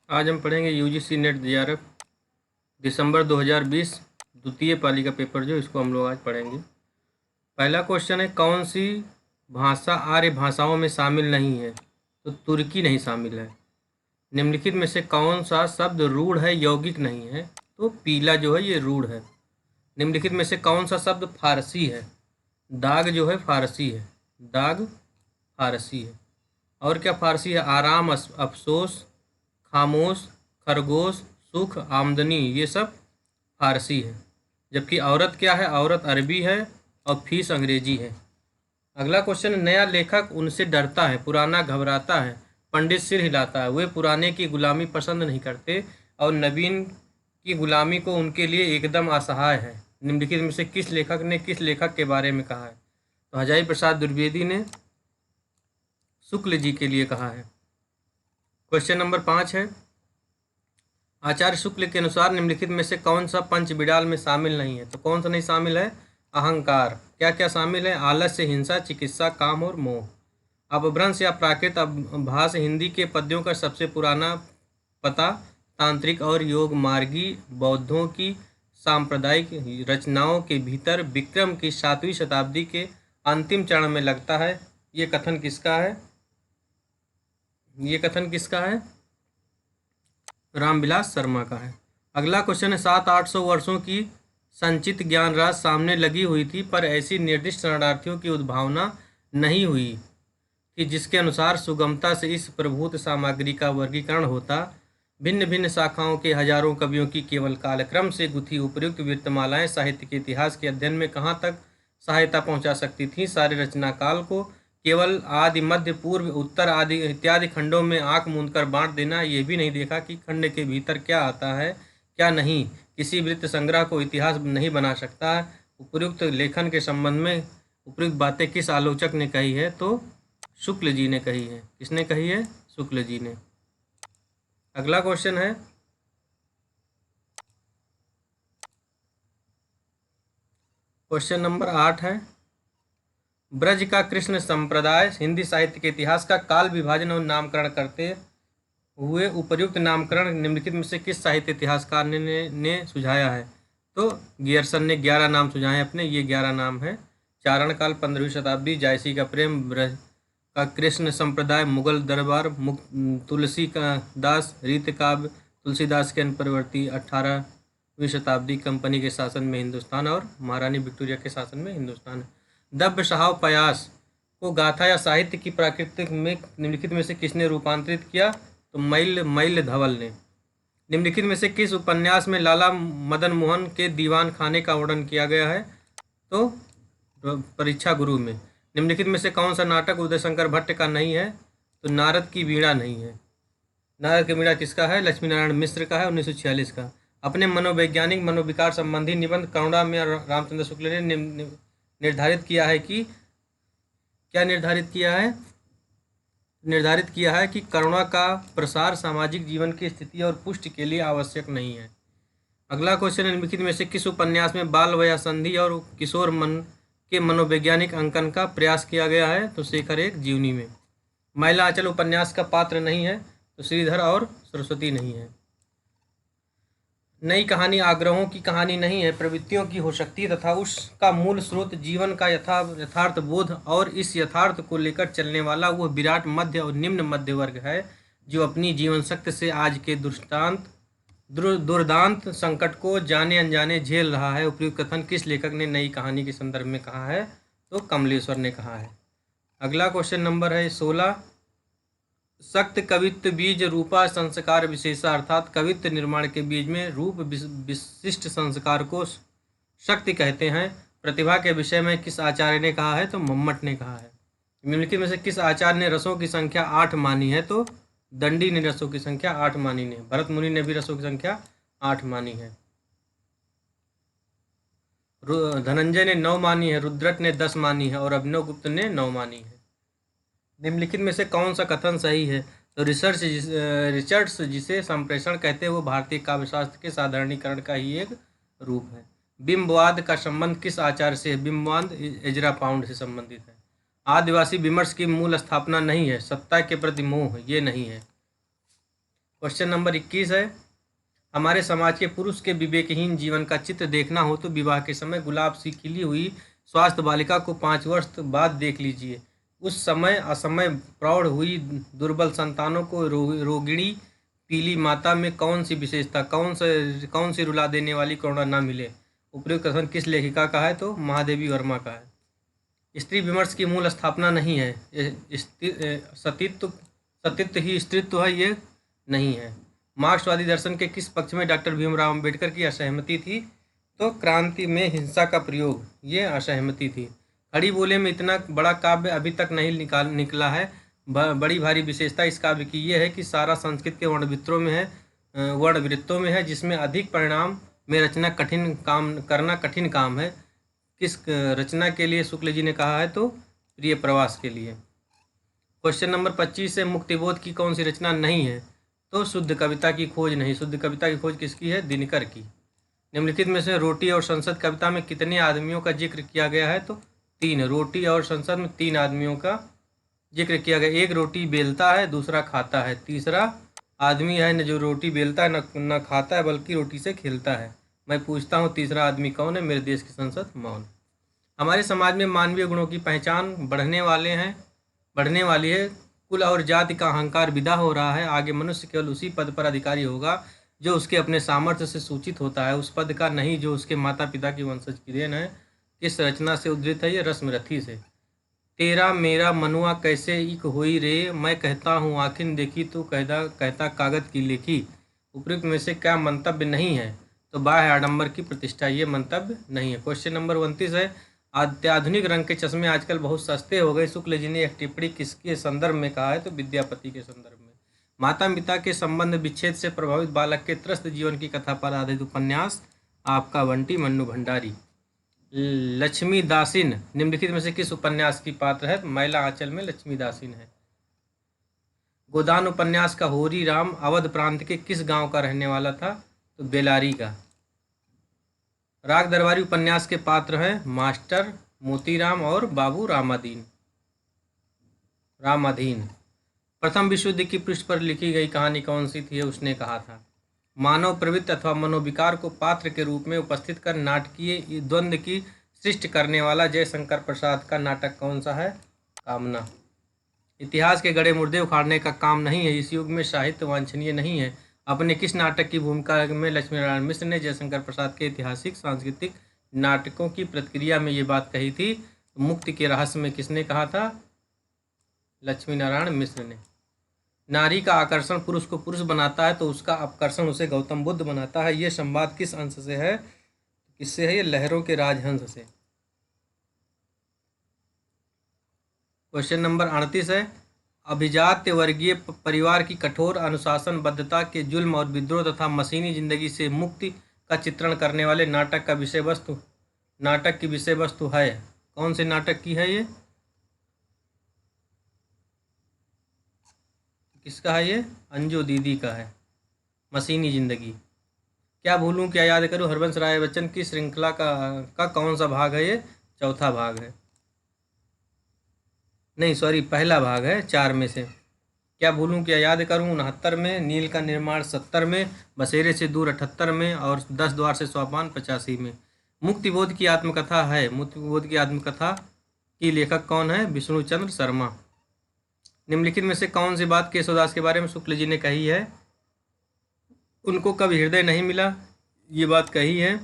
आज हम पढ़ेंगे यूजीसी नेट जेआरएफ दिसंबर 2020 द्वितीय पाली का पेपर जो इसको हम लोग आज पढ़ेंगे। पहला क्वेश्चन है, कौन सी भाषा आर्य भाषाओं में शामिल नहीं है? तो तुर्की नहीं शामिल है। निम्नलिखित में से कौन सा शब्द रूढ़ है, यौगिक नहीं है? तो पीला जो है ये रूढ़ है। निम्नलिखित में से कौन सा शब्द फारसी है? दाग जो है फारसी है, दाग फारसी है। और क्या फारसी है? आराम, अफसोस, खामोश, खरगोश, सुख, आमदनी, ये सब फारसी है। जबकि औरत क्या है? औरत अरबी है और फीस अंग्रेजी है। अगला क्वेश्चन, नया लेखक उनसे डरता है, पुराना घबराता है, पंडित सिर हिलाता है। वे पुराने की गुलामी पसंद नहीं करते और नवीन की गुलामी को उनके लिए एकदम असहाय है। निम्नलिखित में से किस लेखक ने किस लेखक के बारे में कहा है? तो हजारी प्रसाद द्विवेदी ने शुक्ल जी के लिए कहा है। क्वेश्चन नंबर 5 है, आचार्य शुक्ल के अनुसार निम्नलिखित में से कौन सा पंच बिडाल में शामिल नहीं है? तो कौन सा नहीं शामिल है? अहंकार। क्या क्या शामिल है? आलस्य, हिंसा, चिकित्सा, काम और मोह। अपभ्रंश या प्राकृत अभास हिंदी के पद्यों का सबसे पुराना पता तांत्रिक और योग मार्गी बौद्धों की सांप्रदायिक रचनाओं के भीतर विक्रम की 7वीं शताब्दी के अंतिम चरण में लगता है। ये कथन किसका है? ये कथन किसका है? रामविलास शर्मा का है। अगला क्वेश्चन है, 700-800 वर्षों की संचित ज्ञान राशि सामने लगी हुई थी, पर ऐसी निर्दिष्ट शरणार्थियों की उद्भावना नहीं हुई कि जिसके अनुसार सुगमता से इस प्रभूत सामग्री का वर्गीकरण होता। भिन्न भिन्न शाखाओं के हजारों कवियों की केवल कालक्रम से गुथी उपयुक्त वित्तमालाएं साहित्य के इतिहास के अध्ययन में कहाँ तक सहायता पहुंचा सकती थीं? सारे रचना काल को केवल आदि, मध्य, पूर्व, उत्तर आदि इत्यादि खंडों में आंख मूंदकर बांट देना, ये भी नहीं देखा कि खंड के भीतर क्या आता है क्या नहीं, किसी वृत्त संग्रह को इतिहास नहीं बना सकता है। उपयुक्त लेखन के संबंध में उपयुक्त बातें किस आलोचक ने कही है? तो शुक्ल जी ने कही है। किसने कही है? शुक्ल जी ने। अगला क्वेश्चन है, क्वेश्चन नंबर 8 है, ब्रज का कृष्ण संप्रदाय हिंदी साहित्य के इतिहास का काल विभाजन और नामकरण करते हुए उपयुक्त नामकरण निम्नलिखित में से किस साहित्य इतिहासकार ने सुझाया है? तो गियरसन ने 11 नाम सुझाए अपने। ये 11 नाम है। चारण काल 15वीं शताब्दी, जायसी का प्रेम, ब्रज का कृष्ण संप्रदाय, मुगल दरबार, तुलसी का दास, रीत काव्य, तुलसीदास के अनुप्रवर्ती, 18वीं शताब्दी, कंपनी के शासन में हिंदुस्तान और महारानी विक्टोरिया के शासन में हिंदुस्तान। दव्य सहाव पयास को गाथा या साहित्य की प्राकृतिक में निम्नलिखित में से किसने रूपांतरित किया? तो मैल धवल ने। निम्नलिखित में से किस उपन्यास में लाला मदन मोहन के दीवान खाने का वर्णन किया गया है? तो परीक्षा गुरु में। निम्नलिखित में से कौन सा नाटक उदय शंकर भट्ट का नहीं है? तो नारद की वीणा नहीं है। नारद की वीणा किसका है? लक्ष्मी नारायण मिश्र का है, 1946 का। अपने मनोवैज्ञानिक मनोविकार संबंधी निबंध करुणा में रामचंद्र शुक्ल ने निर्धारित किया है कि क्या निर्धारित किया है? निर्धारित किया है कि करुणा का प्रसार सामाजिक जीवन की स्थिति और पुष्टि के लिए आवश्यक नहीं है। अगला क्वेश्चन, निम्नलिखित में से किस उपन्यास में बाल वया संधि और किशोर मन के मनोवैज्ञानिक अंकन का प्रयास किया गया है? तो शेखर एक जीवनी में। महिला आंचल उपन्यास का पात्र नहीं है, तो श्रीधर और सरस्वती नहीं है। नई कहानी आग्रहों की कहानी नहीं है, प्रवृत्तियों की हो सकती है तथा उसका मूल स्रोत जीवन का यथार्थ बोध और इस यथार्थ को लेकर चलने वाला वह विराट मध्य और निम्न मध्य वर्ग है जो अपनी जीवन शक्ति से आज के दुर्दांत संकट को जाने अनजाने झेल रहा है। उपयुक्त कथन किस लेखक ने नई कहानी के संदर्भ में कहा है? तो कमलेश्वर ने कहा है। अगला क्वेश्चन नंबर है 16, सक्त कवित्व बीज रूपा संस्कार विशेषा, अर्थात कवित्व निर्माण के बीज में रूप विशिष्ट संस्कार को शक्ति कहते हैं। प्रतिभा के विषय में किस आचार्य ने कहा है? तो मम्मट ने कहा है। निम्नलिखित में से किस आचार्य ने रसों की संख्या 8 मानी है? तो दंडी ने रसों की संख्या 8 मानी है। भरत मुनि ने भी रसों की संख्या 8 मानी है। धनंजय ने 9 मानी है, रुद्रट ने 10 मानी है और अभिनव गुप्त ने 9 मानी है। निम्नलिखित में से कौन सा कथन सही है? तो रिसर्च जिसे संप्रेषण कहते हैं वो भारतीय काव्यशास्त्र के साधारणीकरण का ही एक रूप है। बिंबवाद का संबंध किस आचार्य से? बिंबवाद एजरा पाउंड से संबंधित है। आदिवासी विमर्श की मूल स्थापना नहीं है, सत्ता के प्रति मोह, ये नहीं है। क्वेश्चन नंबर 21 है, हमारे समाज के पुरुष के विवेकहीन जीवन का चित्र देखना हो तो विवाह के समय गुलाब सी खिली हुई स्वास्थ्य बालिका को 5 वर्ष बाद देख लीजिए। उस समय असमय प्रौढ़ हुई दुर्बल संतानों को रोगिणी पीली माता में कौन सी विशेषता, कौन सी रुला देने वाली करुणा न मिले। उपयुक्त कथन किस लेखिका का है, तो महादेवी वर्मा का है। स्त्री विमर्श की मूल स्थापना नहीं है, सतीत्व ही स्त्रीत्व है, ये नहीं है। मार्क्सवादी दर्शन के किस पक्ष में डॉक्टर भीमराव अंबेडकर की असहमति थी, तो क्रांति में हिंसा का प्रयोग, ये असहमति थी। खड़ी बोले में इतना बड़ा काव्य अभी तक नहीं निकला है। बड़ी भारी विशेषता इस काव्य की ये है कि सारा संस्कृत के वर्णवृत्तों में है, जिसमें अधिक परिणाम में रचना कठिन काम है। किस रचना के लिए शुक्ल जी ने कहा है, तो प्रिय प्रवास के लिए। क्वेश्चन नंबर 25 है, मुक्तिबोध की कौन सी रचना नहीं है, तो शुद्ध कविता की खोज नहीं। शुद्ध कविता की खोज किसकी है, दिनकर की। निम्नलिखित में से रोटी और संसद कविता में कितने आदमियों का जिक्र किया गया है, तो 3। रोटी और संसद में 3 आदमियों का जिक्र किया गया। एक रोटी बेलता है, दूसरा खाता है, तीसरा आदमी है न जो रोटी बेलता है न खाता है बल्कि रोटी से खेलता है। मैं पूछता हूँ तीसरा आदमी कौन है, मेरे देश की संसद मौन। हमारे समाज में मानवीय गुणों की पहचान बढ़ने वाली है। कुल और जाति का अहंकार विदा हो रहा है। आगे मनुष्य केवल उसी पद पर अधिकारी होगा जो उसके अपने सामर्थ्य से सूचित होता है, उस पद का नहीं जो उसके माता पिता की वंशज की देन है। किस रचना से उद्धृत है, ये रश्मिरथी से। तेरा मेरा मनुआ कैसे इक होई रे, मैं कहता हूँ आखिर देखी तो कहता कागज की लेखी। उपयुक्त में से क्या मंतव्य नहीं है, तो बाह्य आडंबर की प्रतिष्ठा, ये मंतव्य नहीं है। क्वेश्चन नंबर 29 है, अत्याधुनिक रंग के चश्मे आजकल बहुत सस्ते हो गए। शुक्ल जी ने एक टिप्पणी किसके संदर्भ में कहा है, तो विद्यापति के संदर्भ में। माता पिता के संबंध विच्छेद से प्रभावित बालक के त्रस्त जीवन की कथा पर आधारित उपन्यास, आपका बंटी मन्नू भंडारी। लक्ष्मी दासिन निम्नलिखित में से किस उपन्यास की पात्र है, मैला आंचल में लक्ष्मी दासिन है। गोदान उपन्यास का होरी राम अवध प्रांत के किस गांव का रहने वाला था, तो बेलारी का। राग दरबारी उपन्यास के पात्र हैं मास्टर मोतीराम और बाबू रामाधीन। प्रथम विश्व युद्ध की पृष्ठ पर लिखी गई कहानी कौन सी थी, उसने कहा था। मानव प्रवृत्ति अथवा मनोविकार को पात्र के रूप में उपस्थित कर नाटकीय द्वंद्व की सृष्टि करने वाला जयशंकर प्रसाद का नाटक कौन सा है, कामना। इतिहास के गड़े मुर्दे उखाड़ने का काम नहीं है, इस युग में साहित्य वांछनीय नहीं है। अपने किस नाटक की भूमिका में लक्ष्मीनारायण मिश्र ने जयशंकर प्रसाद के ऐतिहासिक सांस्कृतिक नाटकों की प्रतिक्रिया में ये बात कही थी। मुक्ति के रहस्य में किसने कहा था, लक्ष्मीनारायण मिश्र ने। नारी का आकर्षण पुरुष को पुरुष बनाता है तो उसका आकर्षण उसे गौतम बुद्ध बनाता है। ये संवाद किस अंश से है, किससे है, ये लहरों के राजहंस से। क्वेश्चन नंबर 38 है, अभिजात्य वर्गीय परिवार की कठोर अनुशासनबद्धता के जुल्म और विद्रोह तथा मशीनी जिंदगी से मुक्ति का चित्रण करने वाले नाटक की विषय वस्तु है, कौन से नाटक की है, ये किसका है, ये अंजू दीदी का है, मशीनी जिंदगी। क्या भूलूं क्या याद करूं हरबंस राय बच्चन की श्रृंखला का कौन सा भाग है, ये चौथा भाग है, नहीं सॉरी पहला भाग है 4 में से। क्या भूलूं क्या याद करूं 69 में, नील का निर्माण 70 में, बसेरे से दूर 78 में और 10 द्वार से सोपान 85 में। मुक्तिबोध की आत्मकथा है, मुक्तिबोध की आत्मकथा की लेखक कौन है, विष्णुचंद्र शर्मा। निम्नलिखित में से कौन सी बात केशवदास के बारे में शुक्ल जी ने कही है, उनको कभी हृदय नहीं मिला, ये बात कही है।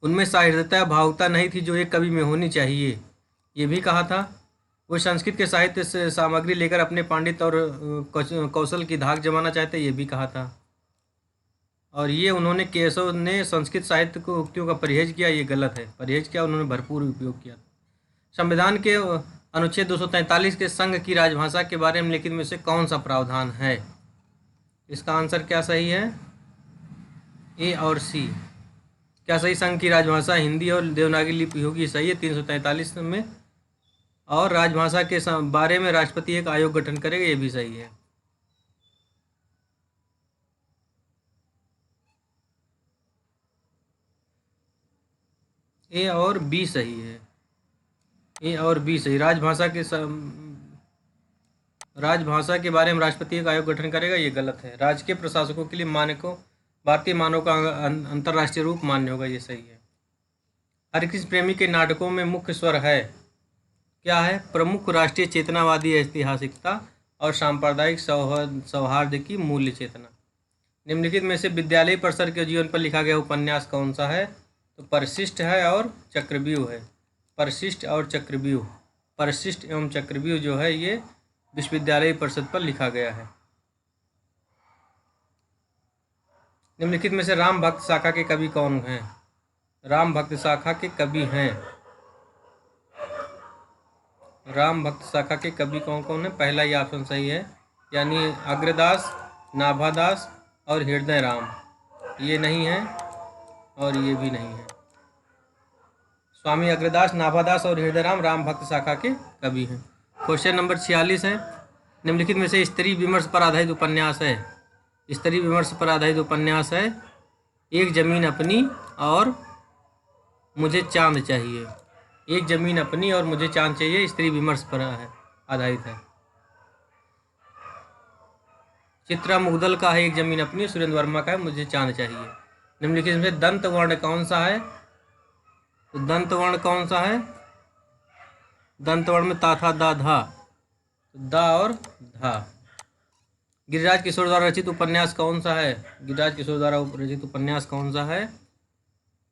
उनमें सहृदयता भावुकता नहीं थी जो एक कवि में होनी चाहिए, ये भी कहा था। वो संस्कृत के साहित्य से सामग्री लेकर अपने पांडित्य और कौशल की धाक जमाना चाहते, ये भी कहा था। और ये उन्होंने केशव ने संस्कृत साहित्य को उक्तियों का परहेज किया, ये गलत है। परहेज किया, उन्होंने भरपूर उपयोग किया। संविधान के अनुच्छेद 243 के संघ की राजभाषा के बारे में लिखित में से कौन सा प्रावधान है, इसका आंसर क्या सही है, ए और सी। क्या सही, संघ की राजभाषा हिंदी और देवनागरी लिपि होगी, सही है 343 में। और राजभाषा के बारे में राष्ट्रपति एक आयोग गठन करेगा, ये भी सही है। ए और बी सही है, ए और बी सही। राजभाषा के राजभाषा के बारे में राष्ट्रपति एक आयोग गठन करेगा, ये गलत है। राजकीय प्रशासकों के लिए मानकों भारतीय मानकों का अंतर्राष्ट्रीय रूप मान्य होगा, ये सही है। हरकृष्ण प्रेमी के नाटकों में मुख्य स्वर है, क्या है? प्रमुख राष्ट्रीय चेतनावादी ऐतिहासिकता और सांप्रदायिक सौहार्द की मूल्य चेतना। निम्नलिखित में से विद्यालय परिसर के जीवन पर लिखा गया उपन्यास कौन सा है? तो परिशिष्ट है और चक्रव्यूह है। परिशिष्ट और चक्रव्यूह, परिशिष्ट एवं चक्रव्यूह जो है ये विश्वविद्यालय परिषद पर लिखा गया है। निम्नलिखित में से राम भक्त शाखा के कवि कौन हैं? राम भक्त शाखा के कवि हैं, राम भक्त शाखा के कवि कौन कौन है? पहला ही ऑप्शन सही है, यानी अग्रदास, नाभादास और हृदय राम, ये नहीं है और ये भी नहीं है। स्वामी अग्रदास, नाभादास और हृदय राम भक्त शाखा के कवि हैं। क्वेश्चन नंबर 46 है, निम्नलिखित में से स्त्री विमर्श पर आधारित उपन्यास है। स्त्री विमर्श पर आधारित उपन्यास है एक जमीन अपनी और मुझे चांद चाहिए। एक जमीन अपनी और मुझे चांद चाहिए स्त्री विमर्श पर आधारित है। चित्रा मुग्दल का है एक जमीन अपनी, सुरेंद्र वर्मा का है मुझे चांद चाहिए। निम्नलिखित में दंत वर्ण कौन सा है? तो दंत वर्ण कौन सा है? दंत वर्ण में ता था दा धा, दा और धा। गिरिराज किशोर द्वारा रचित उपन्यास कौन सा है? गिरिराज किशोर द्वारा रचित उपन्यास कौन सा है?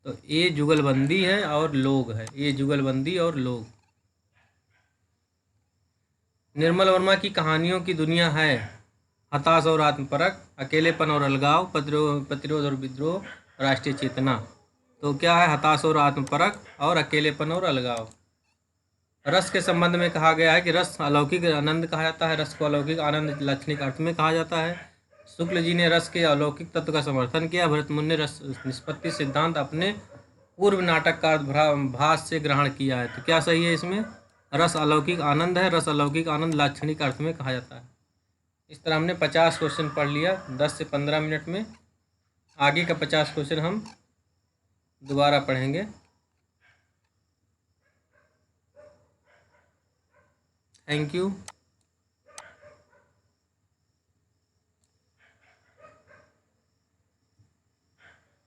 तो ये जुगलबंदी है और लोग है, ये जुगलबंदी और लोग। निर्मल वर्मा की कहानियों की दुनिया है हताश और आत्मपरक, अकेलेपन और अलगाव, प्रतिरोध और विद्रोह, राष्ट्रीय चेतना। तो क्या है? हताश और आत्मपरक और अकेलेपन और अलगाव। रस के संबंध में कहा गया है कि रस अलौकिक आनंद कहा जाता है, रस को अलौकिक आनंद लाक्षणिक अर्थ में कहा जाता है। शुक्ल जी ने रस के अलौकिक तत्व का समर्थन किया। भरतमुनि ने रस निष्पत्ति सिद्धांत अपने पूर्व नाटककार भास से ग्रहण किया है। तो क्या सही है इसमें? रस अलौकिक आनंद है, रस अलौकिक आनंद लाक्षणिक अर्थ में कहा जाता है। इस तरह हमने 50 क्वेश्चन पढ़ लिया 10 से 15 मिनट में। आगे का 50 क्वेश्चन हम दोबारा पढ़ेंगे। Thank you.